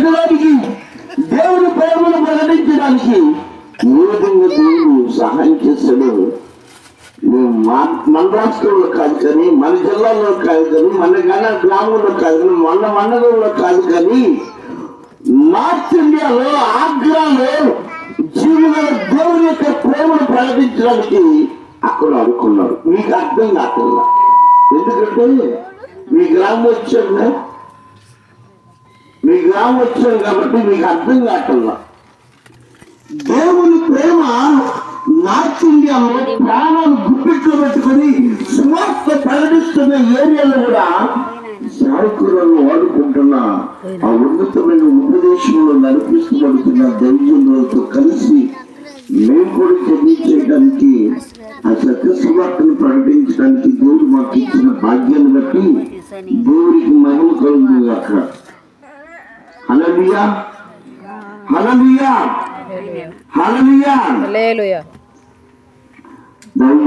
పెట్టడానికి దేవుని ప్రేమను ప్రకటించడానికి ఏ విధంగా దేవుడు సహాయం చేశాడు. మన రాష్ట్రంలో కాదు కానీ, మన జిల్లాలో కాదు కానీ, మన గ్రామంలో కాదు కానీ, మన మండలంలో కాదు కానీ, నార్త్ ఇండియాలో ఆగ్రాలో జీవుల దేవుని యొక్క ప్రేమను ప్రకటించడానికి అక్కడ అనుకున్నారు. మీకు అర్థం కాకుండా, ఎందుకంటే మీ గ్రామం వచ్చాను కాబట్టి మీకు అర్థం కాకుండా, దేవుని ప్రేమ నార్త్ ఇండియాలో ప్రాణాలు గుప్పిట్లో పెట్టుకుని సువార్త ప్రకటిస్తున్న ఏరియాలో కూడా సాయకులను వాడుకుంటున్న ఆ ఉన్నతమైన ఉపదేశంలో నడిపిస్తబడుతున్న దైవజనులతో కలిసి మేము కూడా చెల్లించడానికి, ఆ సత్య సువార్తను ప్రకటించడానికి దేవుడు మాకు ఇచ్చిన భాగ్యాన్ని బట్టి దేవుడికి మహిమ కలుగుతుంది. అక్కడ హల్లెలూయా, హల్లెలూయా, హల్లెలూయా.